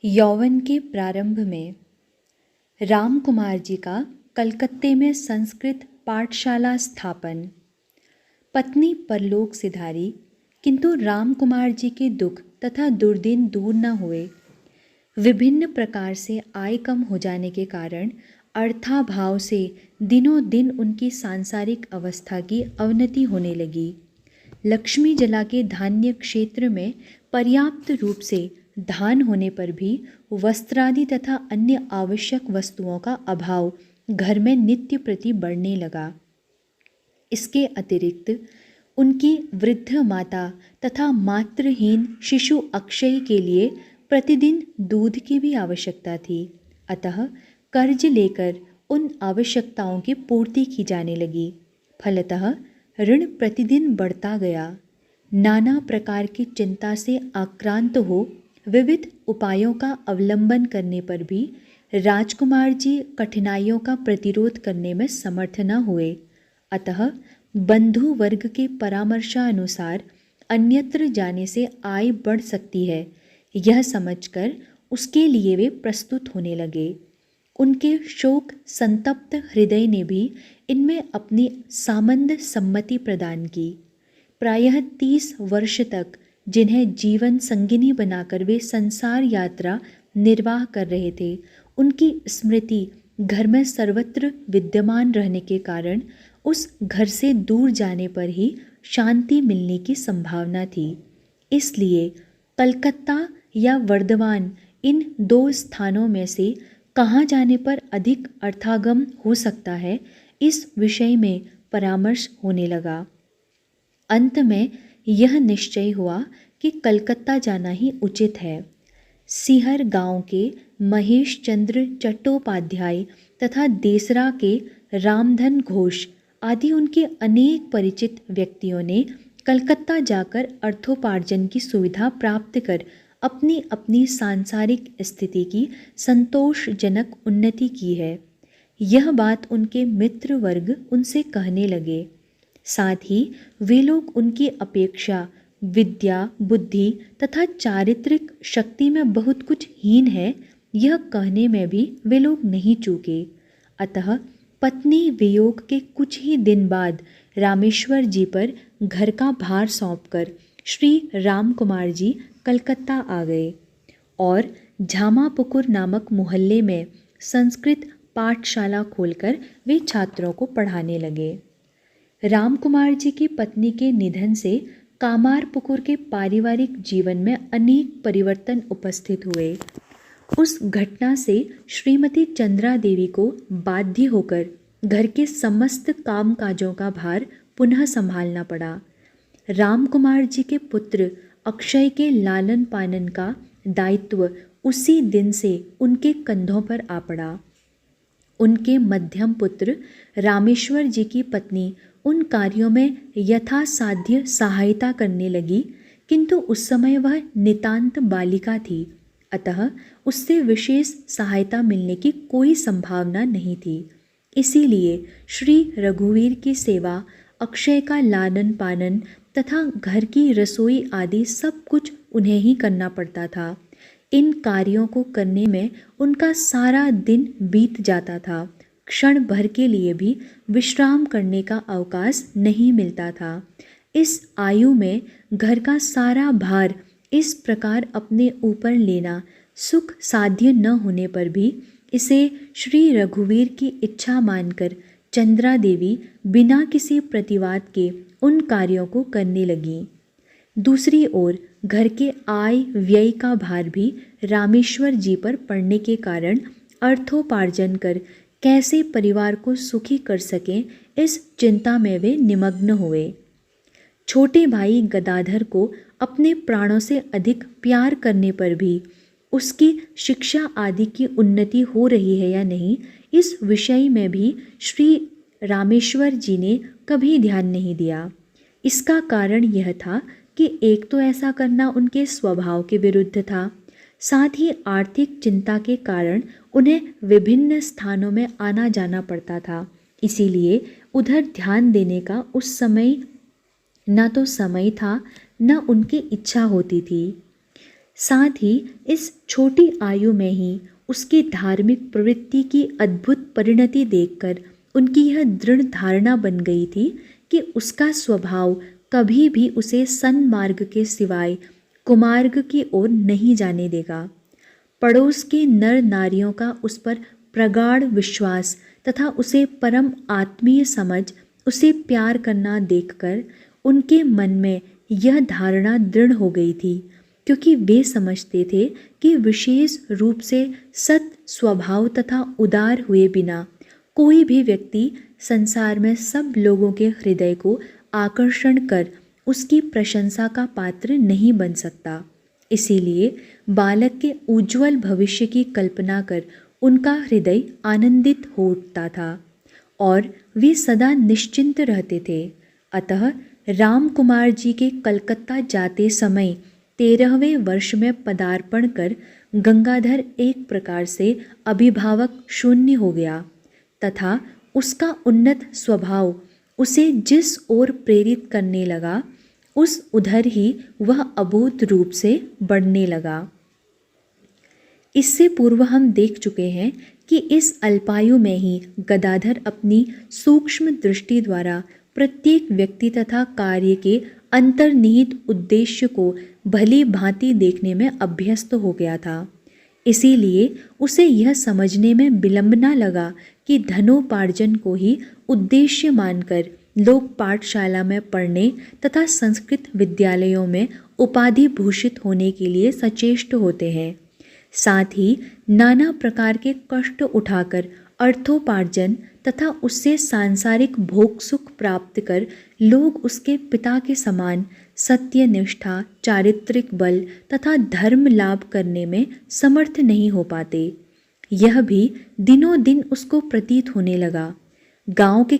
यौवन के प्रारंभ में राम कुमार जी का कलकत्ते में संस्कृत पाठशाला स्थापन। पत्नी परलोक सिधारी, किंतु राम कुमार जी के दुख तथा दुर्दिन दूर न हुए। विभिन्न प्रकार से आय कम हो जाने के कारण अर्थाभाव से दिनों दिन उनकी सांसारिक अवस्था की अवनति होने लगी। लक्ष्मी जला के धान्य क्षेत्र में पर्याप्त रूप से धान होने पर भी वस्त्रादि तथा अन्य आवश्यक वस्तुओं का अभाव घर में नित्य प्रति बढ़ने लगा। इसके अतिरिक्त उनकी वृद्ध माता तथा मातृहीन शिशु अक्षय के लिए प्रतिदिन दूध की भी आवश्यकता थी। अतः कर्ज लेकर उन आवश्यकताओं की पूर्ति की जाने लगी। फलतः ऋण प्रतिदिन बढ़ता गया। नाना प्रकार की चिंता से आक्रांत हो विविध उपायों का अवलंबन करने पर भी राजकुमार जी कठिनाइयों का प्रतिरोध करने में समर्थ न हुए। अतः बंधु वर्ग के परामर्शानुसार अन्यत्र जाने से आय बढ़ सकती है, यह समझकर उसके लिए वे प्रस्तुत होने लगे। उनके शोक संतप्त हृदय ने भी इनमें अपनी सामंद सम्मति प्रदान की। प्रायः 30 वर्ष तक जिन्हें जीवन संगिनी बनाकर वे संसार यात्रा निर्वाह कर रहे थे, उनकी स्मृति घर में सर्वत्र विद्यमान रहने के कारण उस घर से दूर जाने पर ही शांति मिलने की संभावना थी। इसलिए कलकत्ता या वर्धमान, इन दो स्थानों में से कहाँ जाने पर अधिक अर्थागम हो सकता है, इस विषय में परामर्श होने लगा। अंत में यह निश्चय हुआ कि कलकत्ता जाना ही उचित है। सीहर गांव के महेश चंद्र चट्टोपाध्याय तथा देसरा के रामधन घोष आदि उनके अनेक परिचित व्यक्तियों ने कलकत्ता जाकर अर्थोपार्जन की सुविधा प्राप्त कर अपनी अपनी सांसारिक स्थिति की संतोषजनक उन्नति की है। यह बात उनके मित्र वर्ग उनसे कहने लगे। साथ ही वे लोग उनकी अपेक्षा विद्या, बुद्धि तथा चारित्रिक शक्ति में बहुत कुछ हीन है, यह कहने में भी वे लोग नहीं चूके। अतः पत्नी वियोग के कुछ ही दिन बाद रामेश्वर जी पर घर का भार सौंपकर श्री राम कुमार जी कलकत्ता आ गए और झामापुकुर नामक मोहल्ले में संस्कृत पाठशाला खोलकर वे छात्रों को पढ़ाने लगे। राम कुमार जी की पत्नी के निधन से कामारपुकुर के पारिवारिक जीवन में अनेक परिवर्तन उपस्थित हुए। उस घटना से श्रीमती चंद्रा देवी को बाध्य होकर घर के समस्त कामकाजों का भार पुनः संभालना पड़ा। राम कुमार जी के पुत्र अक्षय के लालन पालन का दायित्व उसी दिन से उनके कंधों पर आ पड़ा। उनके मध्यम पुत्र रामेश्वर जी की पत्नी उन कार्यों में यथासाध्य सहायता करने लगी, किंतु उस समय वह नितांत बालिका थी, अतः उससे विशेष सहायता मिलने की कोई संभावना नहीं थी। इसीलिए श्री रघुवीर की सेवा, अक्षय का लालन पालन तथा घर की रसोई आदि सब कुछ उन्हें ही करना पड़ता था। इन कार्यों को करने में उनका सारा दिन बीत जाता था। क्षण भर के लिए भी विश्राम करने का अवकाश नहीं मिलता था। इस आयु में घर का सारा भार इस प्रकार अपने ऊपर लेना सुख साध्य न होने पर भी इसे श्री रघुवीर की इच्छा मानकर चंद्रा देवी बिना किसी प्रतिवाद के उन कार्यों को करने लगी। दूसरी ओर घर के आय व्यय का भार भी रामेश्वर जी पर पड़ने के कारण अर्थोपार्जन कर कैसे परिवार को सुखी कर सकें, इस चिंता में वे निमग्न हुए। छोटे भाई गदाधर को अपने प्राणों से अधिक प्यार करने पर भी उसकी शिक्षा आदि की उन्नति हो रही है या नहीं, इस विषय में भी श्री रामेश्वर जी ने कभी ध्यान नहीं दिया। इसका कारण यह था कि एक तो ऐसा करना उनके स्वभाव के विरुद्ध था, साथ ही आर्थिक चिंता के कारण उन्हें विभिन्न स्थानों में आना जाना पड़ता था। इसीलिए उधर ध्यान देने का उस समय न तो समय था न उनकी इच्छा होती थी। साथ ही इस छोटी आयु में ही उसकी धार्मिक प्रवृत्ति की अद्भुत परिणति देखकर उनकी यह दृढ़ धारणा बन गई थी कि उसका स्वभाव कभी भी उसे सन्मार्ग के सिवाय कुमार्ग की ओर नहीं जाने देगा। पड़ोस के नर नारियों का उस पर प्रगाढ़ विश्वास तथा उसे परम आत्मीय समझ, उसे प्यार करना देखकर उनके मन में यह धारणा दृढ़ हो गई थी, क्योंकि वे समझते थे कि विशेष रूप से सत स्वभाव तथा उदार हुए बिना कोई भी व्यक्ति संसार में सब लोगों के हृदय को आकर्षण कर उसकी प्रशंसा का पात्र नहीं बन सकता। इसीलिए बालक के उज्ज्वल भविष्य की कल्पना कर उनका हृदय आनंदित हो उठता था और वे सदा निश्चिंत रहते थे। अतः राम कुमार जी के कलकत्ता जाते समय 13वें वर्ष में पदार्पण कर गंगाधर एक प्रकार से अभिभावक शून्य हो गया तथा उसका उन्नत स्वभाव उसे जिस ओर प्रेरित करने लगा उस उधर ही वह अभूत रूप से बढ़ने लगा। इससे पूर्व हम देख चुके हैं कि इस अल्पायु में ही गदाधर अपनी सूक्ष्म दृष्टि द्वारा प्रत्येक व्यक्ति तथा कार्य के अंतर्निहित उद्देश्य को भली भांति देखने में अभ्यस्त हो गया था। इसीलिए उसे यह समझने में विलंब न लगा कि धनोपार्जन को ही उद्देश्य मानकर लोग पाठशाला में पढ़ने तथा संस्कृत विद्यालयों में उपाधि भूषित होने के लिए सचेष्ट होते हैं। साथ ही नाना प्रकार के कष्ट उठाकर अर्थोपार्जन तथा उससे सांसारिक भोग सुख प्राप्त कर लोग उसके पिता के समान सत्यनिष्ठा, चारित्रिक बल तथा धर्म लाभ करने में समर्थ नहीं हो पाते। यह भी दिनों दिन उसको प्रतीत होने लगा। गांव के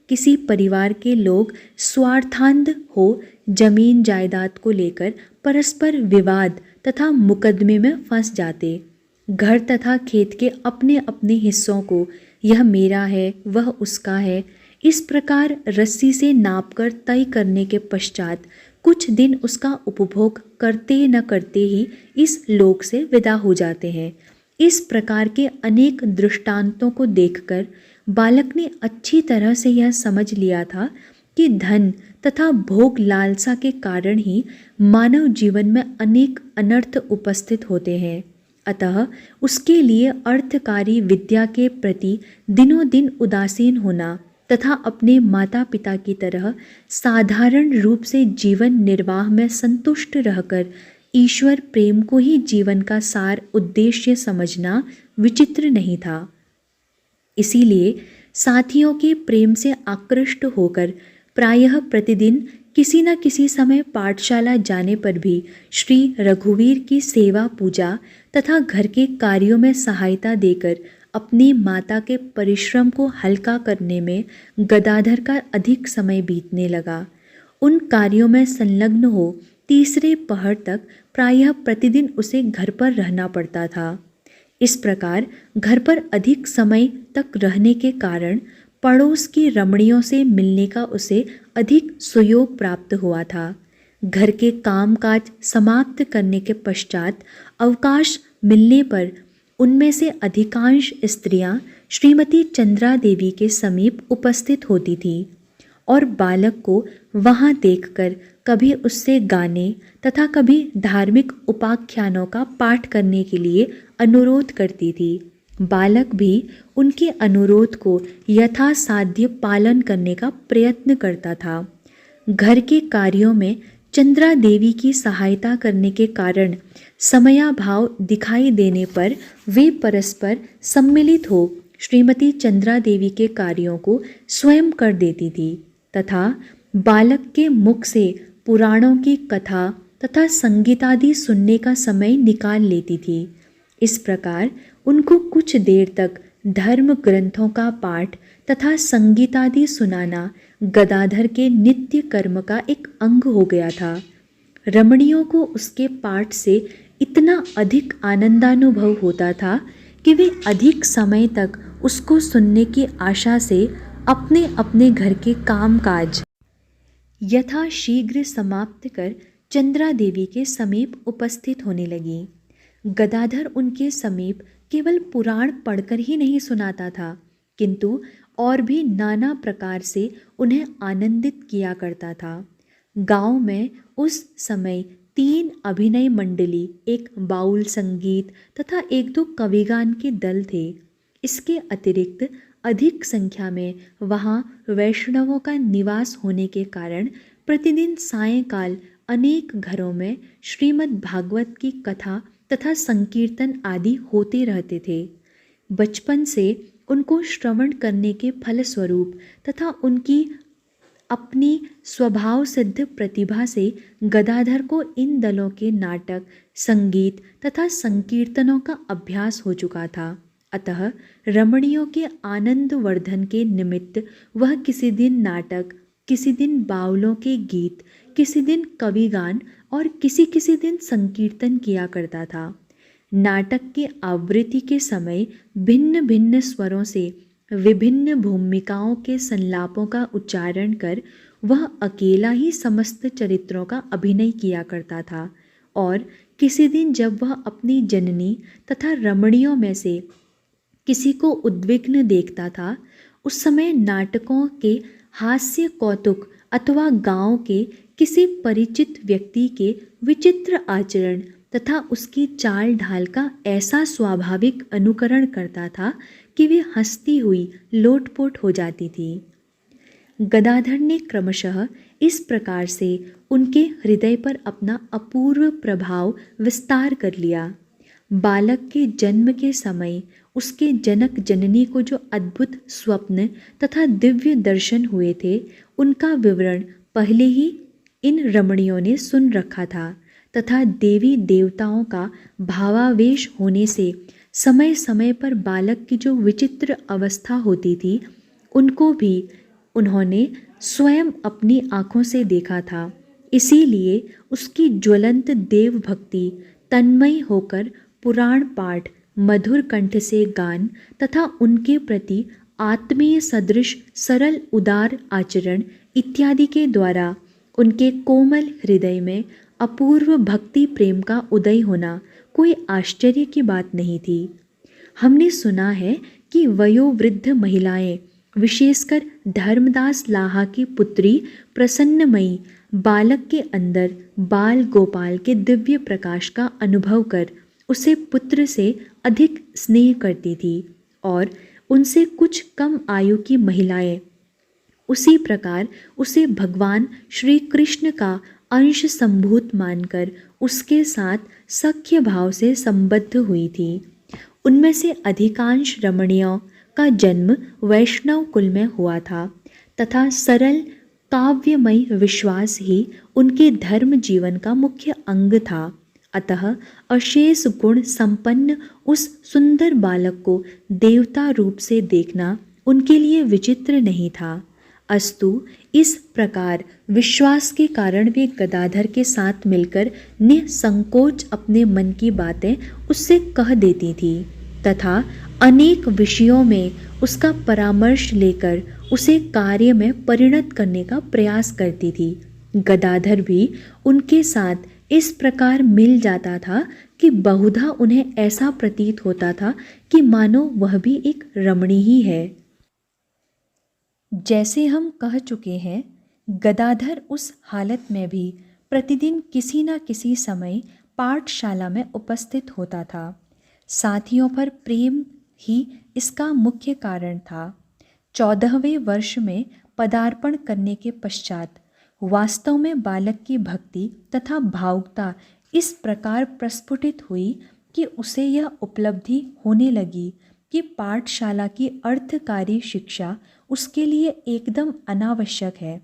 किसी परिवार के लोग स्वार्थांध हो जमीन जायदाद को लेकर परस्पर विवाद तथा मुकदमे में फंस जाते। घर तथा खेत के अपने अपने हिस्सों को यह मेरा है वह उसका है इस प्रकार रस्सी से नापकर तय करने के पश्चात कुछ दिन उसका उपभोग करते न करते ही इस लोक से विदा हो जाते हैं। इस प्रकार के अनेक दृष्टांतों को देखकर बालक ने अच्छी तरह से यह समझ लिया था कि धन तथा भोग लालसा के कारण ही मानव जीवन में अनेक अनर्थ उपस्थित होते हैं। अतः उसके लिए अर्थकारी विद्या के प्रति दिनों दिन उदासीन होना तथा अपने माता पिता की तरह साधारण रूप से जीवन निर्वाह में संतुष्ट रहकर ईश्वर प्रेम को ही जीवन का सार उद्देश्य समझना विचित्र नहीं था। इसीलिए साथियों के प्रेम से आकृष्ट होकर प्रायः प्रतिदिन किसी न किसी समय पाठशाला जाने पर भी श्री रघुवीर की सेवा पूजा तथा घर के कार्यों में सहायता देकर अपनी माता के परिश्रम को हल्का करने में गदाधर का अधिक समय बीतने लगा। उन कार्यों में संलग्न हो तीसरे पहर तक प्रायः प्रतिदिन उसे घर पर रहना पड़ता था। इस प्रकार घर पर अधिक समय तक रहने के कारण पड़ोस की रमणियों से मिलने का उसे अधिक सुयोग प्राप्त हुआ था। घर के कामकाज समाप्त करने के पश्चात अवकाश मिलने पर उनमें से अधिकांश स्त्रियां श्रीमती चंद्रा देवी के समीप उपस्थित होती थीं और बालक को वहां देखकर कभी उससे गाने तथा कभी धार्मिक उपाख्यानों का पाठ करने के लिए अनुरोध करती थी। बालक भी उनके अनुरोध को यथासाध्य पालन करने का प्रयत्न करता था। घर के कार्यों में चंद्रा देवी की सहायता करने के कारण समयाभाव दिखाई देने पर वे परस्पर सम्मिलित हो श्रीमती चंद्रा देवी के कार्यों को स्वयं कर देती थी तथा बालक के मुख से पुराणों की कथा तथा संगीतादि सुनने का समय निकाल लेती थी। इस प्रकार उनको कुछ देर तक धर्म ग्रंथों का पाठ तथा संगीतादि सुनाना गदाधर के नित्य कर्म का एक अंग हो गया था। रमणियों को उसके पाठ से इतना अधिक आनंदानुभव होता था कि वे अधिक समय तक उसको सुनने की आशा से अपने अपने घर के कामकाज यथाशीघ्र समाप्त कर चंद्रा देवी के समीप उपस्थित होने लगी। गदाधर उनके समीप केवल पुराण पढ़कर ही नहीं सुनाता था, किंतु और भी नाना प्रकार से उन्हें आनंदित किया करता था। गांव में उस समय 3 अभिनय मंडली, एक बाउल संगीत तथा 1-2 कविगान के दल थे। इसके अतिरिक्त अधिक संख्या में वहाँ वैष्णवों का निवास होने के कारण प्रतिदिन सायंकाल अनेक घरों में श्रीमद् भागवत की कथा तथा संकीर्तन आदि होते रहते थे। बचपन से उनको श्रवण करने के फलस्वरूप तथा उनकी अपनी स्वभाव सिद्ध प्रतिभा से गदाधर को इन दलों के नाटक, संगीत तथा संकीर्तनों का अभ्यास हो चुका था। अतः रमणियों के आनंद वर्धन के निमित्त वह किसी दिन नाटक, किसी दिन बाउलों के गीत, किसी दिन कविगान और किसी किसी दिन संकीर्तन किया करता था। नाटक की आवृत्ति के समय भिन्न भिन्न स्वरों से विभिन्न भूमिकाओं के संलापों का उच्चारण कर वह अकेला ही समस्त चरित्रों का अभिनय किया करता था। और किसी दिन जब वह अपनी जननी तथा रमणियों में से किसी को उद्विग्न देखता था, उस समय नाटकों के हास्य कौतुक अथवा गांव के किसी परिचित व्यक्ति के विचित्र आचरण तथा उसकी चाल ढाल का ऐसा स्वाभाविक अनुकरण करता था कि वे हंसती हुई लोटपोट हो जाती थी। गदाधर ने क्रमशः इस प्रकार से उनके हृदय पर अपना अपूर्व प्रभाव विस्तार कर लिया। बालक के जन्म के समय उसके जनक जननी को जो अद्भुत स्वप्न तथा दिव्य दर्शन हुए थे, उनका विवरण पहले ही इन रमणियों ने सुन रखा था तथा देवी देवताओं का भावावेश होने से समय समय पर बालक की जो विचित्र अवस्था होती थी, उनको भी उन्होंने स्वयं अपनी आँखों से देखा था। इसीलिए उसकी ज्वलंत देव भक्ति, तन्मय होकर पुराण पाठ, मधुर कंठ से गान तथा उनके प्रति आत्मीय सदृश सरल उदार आचरण इत्यादि के द्वारा उनके कोमल हृदय में अपूर्व भक्ति प्रेम का उदय होना कोई आश्चर्य की बात नहीं थी। हमने सुना है कि वयोवृद्ध महिलाएं, विशेषकर धर्मदास लाहा की पुत्री प्रसन्नमयी, बालक के अंदर बाल गोपाल के दिव्य प्रकाश का अनुभव कर उसे पुत्र से अधिक स्नेह करती थी और उनसे कुछ कम आयु की महिलाएं उसी प्रकार उसे भगवान श्री कृष्ण का अंश संभूत मानकर उसके साथ सख्य भाव से संबद्ध हुई थी। उनमें से अधिकांश रमणियों का जन्म वैष्णव कुल में हुआ था तथा सरल काव्यमय विश्वास ही उनके धर्म जीवन का मुख्य अंग था। अतः अशेष गुण संपन्न उस सुंदर बालक को देवता रूप से देखना उनके लिए विचित्र नहीं था। अस्तु इस प्रकार विश्वास के कारण वे गदाधर के साथ मिलकर निसंकोच अपने मन की बातें उससे कह देती थी तथा अनेक विषयों में उसका परामर्श लेकर उसे कार्य में परिणत करने का प्रयास करती थी। गदाधर भी उनके साथ इस प्रकार मिल जाता था कि बहुधा उन्हें ऐसा प्रतीत होता था कि मानो वह भी एक रमणी ही है। जैसे हम कह चुके हैं, गदाधर उस हालत में भी प्रतिदिन किसी न किसी समय पाठशाला में उपस्थित होता था। साथियों पर प्रेम ही इसका मुख्य कारण था। 14वें वर्ष में पदार्पण करने के पश्चात वास्तव में बालक की भक्ति तथा भावुकता इस प्रकार प्रस्फुटित हुई कि उसे यह उपलब्धि होने लगी कि पाठशाला की अर्थकारी शिक्षा उसके लिए एकदम अनावश्यक है।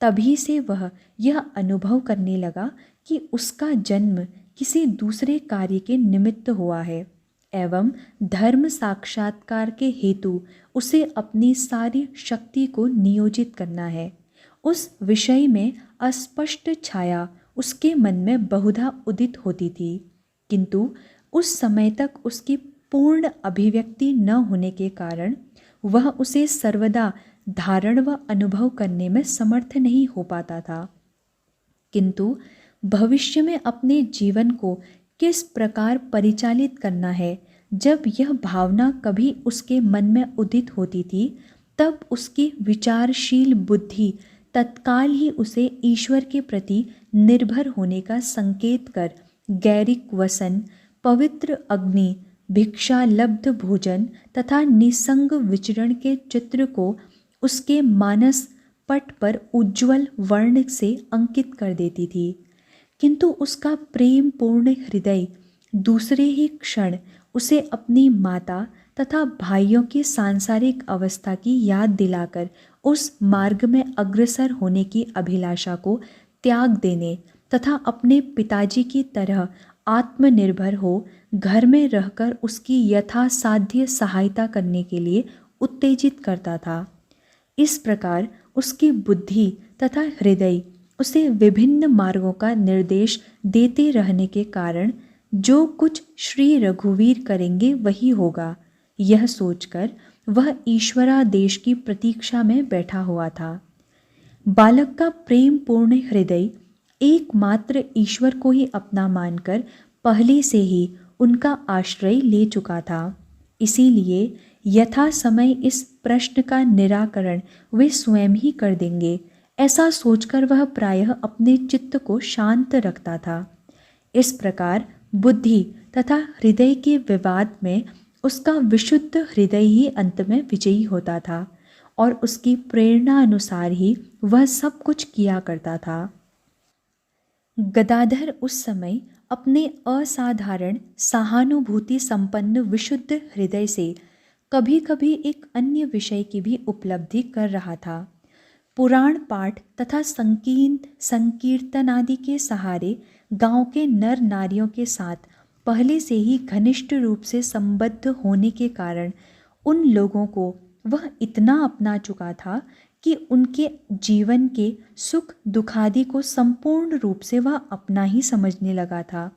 तभी से वह यह अनुभव करने लगा कि उसका जन्म किसी दूसरे कार्य के निमित्त हुआ है एवं धर्म साक्षात्कार के हेतु उसे अपनी सारी शक्ति को नियोजित करना है। उस विषय में अस्पष्ट छाया उसके मन में बहुधा उदित होती थी, किंतु उस समय तक उसकी पूर्ण अभिव्यक्ति न होने के कारण वह उसे सर्वदा धारण व अनुभव करने में समर्थ नहीं हो पाता था। किंतु भविष्य में अपने जीवन को किस प्रकार परिचालित करना है, जब यह भावना कभी उसके मन में उदित होती थी, तब उसकी विचारशील बुद्धि तत्काल ही उसे ईश्वर के प्रति निर्भर होने का संकेत कर गैरिक वसन, पवित्र अग्नि, भिक्षा लब्ध भोजन तथा निसंग विचरण के चित्र को उसके मानस पट पर उज्ज्वल वर्ण से अंकित कर देती थी। किंतु उसका प्रेम पूर्ण हृदय दूसरे ही क्षण उसे अपनी माता तथा भाइयों की सांसारिक अवस्था की याद दिलाकर उस मार्ग में अग्रसर होने की अभिलाषा को त्याग देने तथा अपने पिताजी की तरह आत्मनिर्भर हो घर में रहकर उसकी यथासाध्य सहायता करने के लिए उत्तेजित करता था। इस प्रकार उसकी बुद्धि तथा हृदय उसे विभिन्न मार्गों का निर्देश देते रहने के कारण जो कुछ श्री रघुवीर करेंगे वही होगा, यह सोचकर वह ईश्वरादेश की प्रतीक्षा में बैठा हुआ था। बालक का प्रेम पूर्ण हृदय एकमात्र ईश्वर को ही अपना मानकर पहले से ही उनका आश्रय ले चुका था। इसीलिए यथा समय इस प्रश्न का निराकरण वे स्वयं ही कर देंगे, ऐसा सोचकर वह प्रायः अपने चित्त को शांत रखता था। इस प्रकार बुद्धि तथा हृदय के विवाद में उसका विशुद्ध हृदय ही अंत में विजयी होता था और उसकी प्रेरणा अनुसार ही वह सब कुछ किया करता था। गदाधर उस समय अपने असाधारण सहानुभूति संपन्न विशुद्ध हृदय से कभी कभी एक अन्य विषय की भी उपलब्धि कर रहा था। पुराण पाठ तथा संकीर्तन आदि के सहारे गांव के नर नारियों के साथ पहले से ही घनिष्ठ रूप से संबद्ध होने के कारण उन लोगों को वह इतना अपना चुका था कि उनके जीवन के सुख दुखादि को संपूर्ण रूप से वह अपना ही समझने लगा था।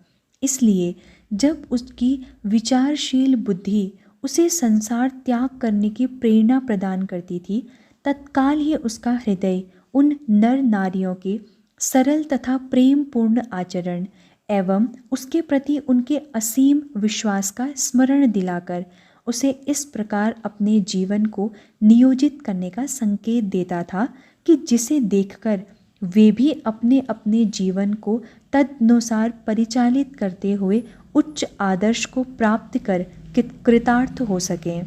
इसलिए जब उसकी विचारशील बुद्धि उसे संसार त्याग करने की प्रेरणा प्रदान करती थी, तत्काल ही उसका हृदय उन नर नारियों के सरल तथा प्रेम पूर्ण आचरण एवं उसके प्रति उनके असीम विश्वास का स्मरण दिलाकर उसे इस प्रकार अपने जीवन को नियोजित करने का संकेत देता था कि जिसे देखकर वे भी अपने अपने जीवन को तदनुसार परिचालित करते हुए उच्च आदर्श को प्राप्त कर कृतार्थ हो सकें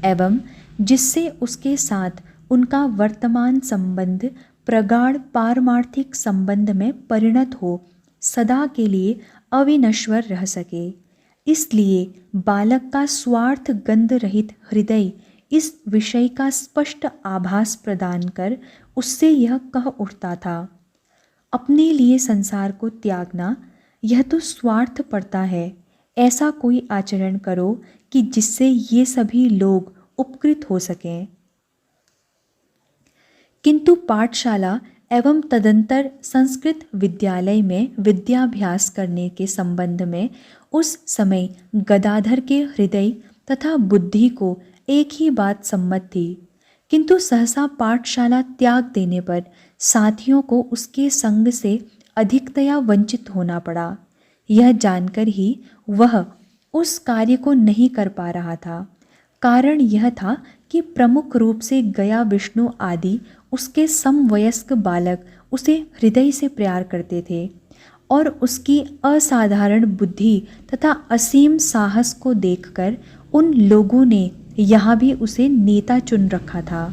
एवं जिससे उसके साथ उनका वर्तमान संबंध प्रगाढ़ पारमार्थिक संबंध में परिणत हो सदा के लिए अविनश्वर रह सके। इसलिए बालक का स्वार्थ गंध रहित हृदय इस विषय का स्पष्ट आभास प्रदान कर उससे यह कह उठता था, अपने लिए संसार को त्यागना यह तो स्वार्थ पड़ता है। ऐसा कोई आचरण करो कि जिससे ये सभी लोग उपकृत हो सकें। किंतु पाठशाला एवं तदंतर संस्कृत विद्यालय में विद्याभ्यास करने के संबंध में उस समय गदाधर के हृदय तथा बुद्धि को एक ही बात सम्मत थी। किंतु सहसा पाठशाला त्याग देने पर साथियों को उसके संग से अधिकतया वंचित होना पड़ा। यह जानकर ही वह उस कार्य को नहीं कर पा रहा था। कारण यह था कि प्रमुख रूप से गया विष्णु आदि उसके समवयस्क बालक उसे हृदय से प्यार करते थे और उसकी असाधारण बुद्धि तथा असीम साहस को देखकर उन लोगों ने यहाँ भी उसे नेता चुन रखा था।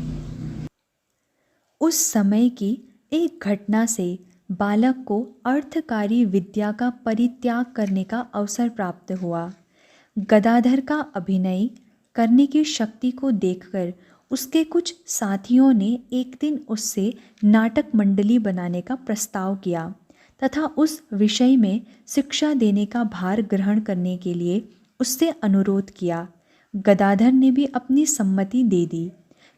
उस समय की एक घटना से बालक को अर्थकारी विद्या का परित्याग करने का अवसर प्राप्त हुआ। गदाधर का अभिनय करने की शक्ति को देखकर उसके कुछ साथियों ने एक दिन उससे नाटक मंडली बनाने का प्रस्ताव किया तथा उस विषय में शिक्षा देने का भार ग्रहण करने के लिए उससे अनुरोध किया। गदाधर ने भी अपनी सम्मति दे दी,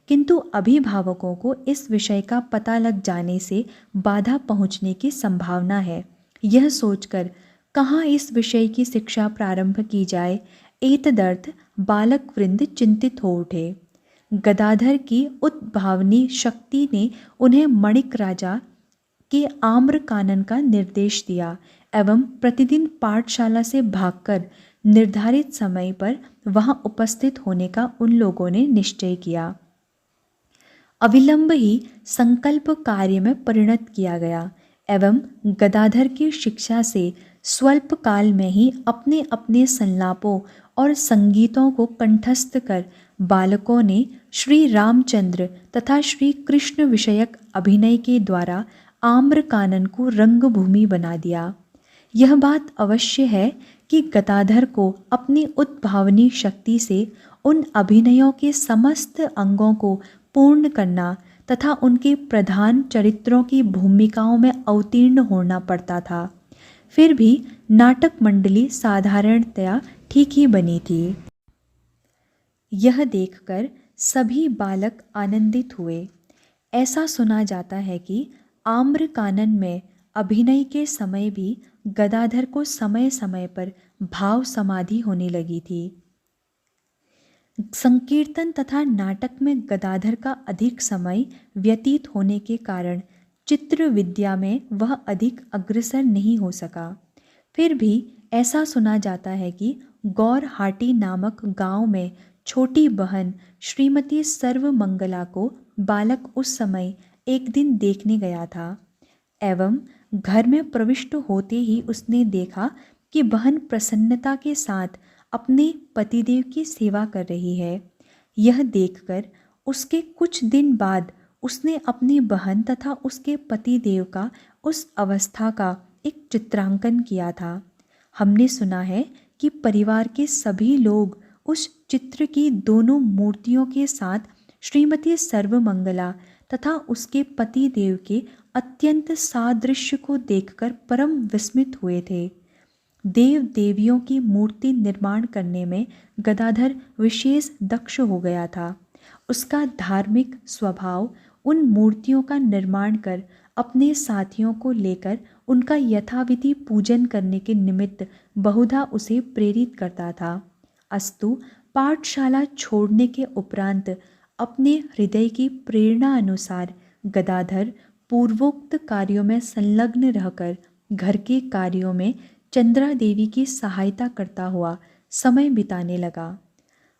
किंतु अभिभावकों को इस विषय का पता लग जाने से बाधा पहुंचने की संभावना है। यह सोचकर कहाँ इस विषय की शिक्षा प्रारंभ की जाए, एतदर्थ बालक वृंद चिंतित हो उठे। गदाधर की उद्भावनी शक्ति ने उन्हें मणिक राजा के आम्रकानन का निर्देश दिया एवं प्रतिदिन पाठशाला से भागकर निर्धारित समय पर वहां उपस्थित होने का उन लोगों ने निश्चय किया। अविलंब ही संकल्प कार्य में परिणत किया गया एवं गदाधर की शिक्षा से स्वल्प काल में ही अपने अपने संलापों और संगीतों को कंठस्थ कर बालकों ने श्री रामचंद्र तथा श्री कृष्ण विषयक अभिनय के द्वारा आम्रकानन को रंगभूमि बना दिया। यह बात अवश्य है कि गदाधर को अपनी उद्भावनी शक्ति से उन अभिनयों के समस्त अंगों को पूर्ण करना तथा उनके प्रधान चरित्रों की भूमिकाओं में अवतीर्ण होना पड़ता था। फिर भी नाटक मंडली साधारणतया ठीक ही बनी थी। यह देखकर सभी बालक आनंदित हुए। ऐसा सुना जाता है कि आम्रकानन में अभिनय के समय भी गदाधर को समय समय पर भाव समाधि होने लगी थी। संकीर्तन तथा नाटक में गदाधर का अधिक समय व्यतीत होने के कारण चित्र विद्या में वह अधिक अग्रसर नहीं हो सका। फिर भी ऐसा सुना जाता है कि गौरहाटी नामक गांव में छोटी बहन श्रीमती सर्वमंगला को बालक उस समय एक दिन देखने गया था एवं घर में प्रविष्ट होते ही उसने देखा कि बहन प्रसन्नता के साथ अपने पतिदेव की सेवा कर रही है। यह देखकर उसके कुछ दिन बाद उसने अपनी बहन तथा उसके पतिदेव का उस अवस्था का एक चित्रांकन किया था। हमने सुना है कि परिवार के सभी लोग उस चित्र की दोनों मूर्तियों के साथ श्रीमती सर्वमंगला तथा उसके पतिदेव के अत्यंत सादृश्य को देखकर परम विस्मित हुए थे। देव देवियों की मूर्ति निर्माण करने में गदाधर विशेष दक्ष हो गया था। उसका धार्मिक स्वभाव उन मूर्तियों का निर्माण कर अपने साथियों को लेकर उनका यथाविधि पूजन करने के निमित्त बहुधा उसे प्रेरित करता था। अस्तु पाठशाला छोड़ने के उपरांत अपने हृदय की प्रेरणा अनुसार गदाधर पूर्वोक्त कार्यों में संलग्न रहकर घर के कार्यों में चंद्रा देवी की सहायता करता हुआ समय बिताने लगा।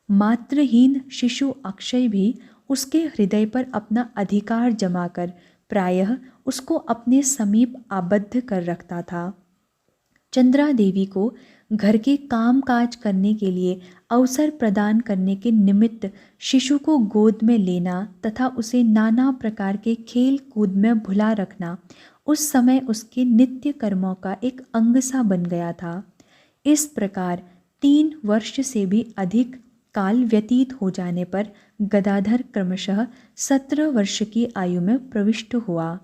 मातृहीन शिशु अक्षय भी उसके हृदय पर अपना अधिकार जमाकर प्रायः उसको अपने समीप आबद्ध कर रखता था। चंद्रा देवी को घर के काम काज करने के लिए अवसर प्रदान करने के निमित्त शिशु को गोद में लेना तथा उसे नाना प्रकार के खेल कूद में भुला रखना उस समय उसके नित्य कर्मों का एक अंग सा बन गया था। इस प्रकार 3 वर्ष से भी अधिक काल व्यतीत हो जाने पर गदाधर क्रमशः 17 वर्ष की आयु में प्रविष्ट हुआ।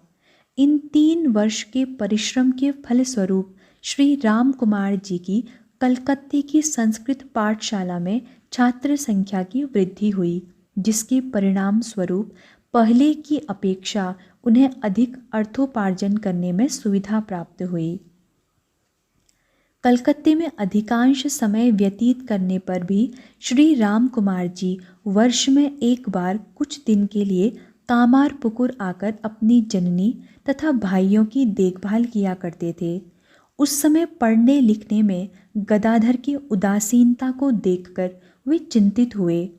इन 3 वर्ष के परिश्रम के फलस्वरूप श्री राम कुमार जी की कलकत्ते की संस्कृत पाठशाला में छात्र संख्या की वृद्धि हुई, जिसके परिणाम स्वरूप पहले की अपेक्षा उन्हें अधिक अर्थोपार्जन करने में सुविधा प्राप्त हुई। कलकत्ते में अधिकांश समय व्यतीत करने पर भी श्री राम कुमार जी वर्ष में एक बार कुछ दिन के लिए कामारपुकुर आकर अपनी जननी तथा भाइयों की देखभाल किया करते थे। उस समय पढ़ने लिखने में गदाधर की उदासीनता को देखकर वे चिंतित हुए।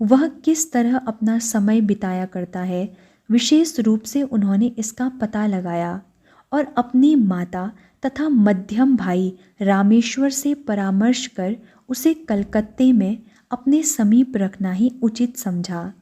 वह किस तरह अपना समय बिताया करता है, विशेष रूप से उन्होंने इसका पता लगाया और अपनी माता तथा मध्यम भाई रामेश्वर से परामर्श कर उसे कलकत्ते में अपने समीप रखना ही उचित समझा।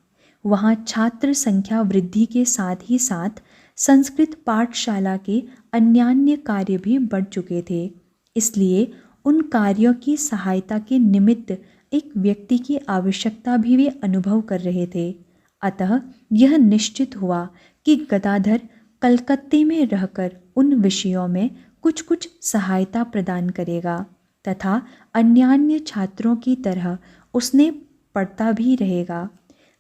वहाँ छात्र संख्या वृद्धि के साथ ही साथ संस्कृत पाठशाला के अन्यान्य कार्य भी बढ़ चुके थे, इसलिए उन कार्यों की सहायता के निमित्त एक व्यक्ति की आवश्यकता भी वे अनुभव कर रहे थे। अतः यह निश्चित हुआ कि गदाधर कलकत्ते में रहकर उन विषयों में कुछ कुछ सहायता प्रदान करेगा तथा अन्यान्य छात्रों की तरह उसने पढ़ता भी रहेगा।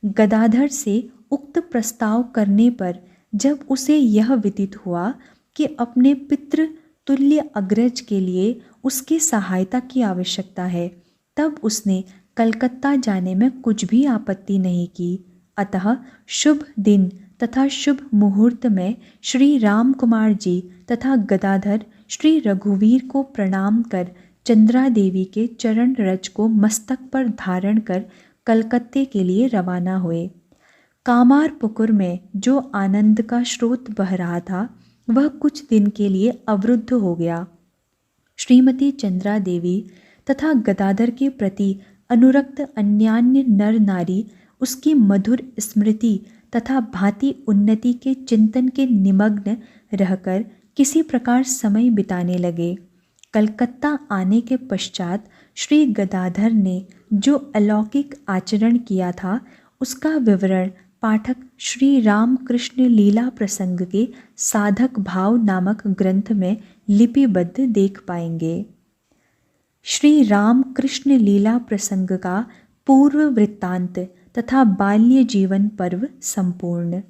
गदाधर से उक्त प्रस्ताव करने पर जब उसे यह विदित हुआ कि अपने पितृ तुल्य अग्रज के लिए उसकी सहायता की आवश्यकता है, तब उसने कलकत्ता जाने में कुछ भी आपत्ति नहीं की। अतः शुभ दिन तथा शुभ मुहूर्त में श्री राम कुमार जी तथा गदाधर श्री रघुवीर को प्रणाम कर चंद्रा देवी के चरण रज को मस्तक पर धारण कर कलकत्ते के लिए रवाना हुए। कामारपुकुर में जो आनंद का स्रोत बह रहा था वह कुछ दिन के लिए अवरुद्ध हो गया। श्रीमती चंद्रा देवी तथा गदाधर के प्रति अनुरक्त अन्यान्य नर नारी उसकी मधुर स्मृति तथा भांति उन्नति के चिंतन के निमग्न रहकर किसी प्रकार समय बिताने लगे। कलकत्ता आने के पश्चात श्री गदाधर ने जो अलौकिक आचरण किया था उसका विवरण पाठक श्री रामकृष्ण लीला प्रसंग के साधक भाव नामक ग्रंथ में लिपिबद्ध देख पाएंगे। श्री रामकृष्ण लीला प्रसंग का पूर्व वृत्तांत तथा बाल्य जीवन पर्व संपूर्ण।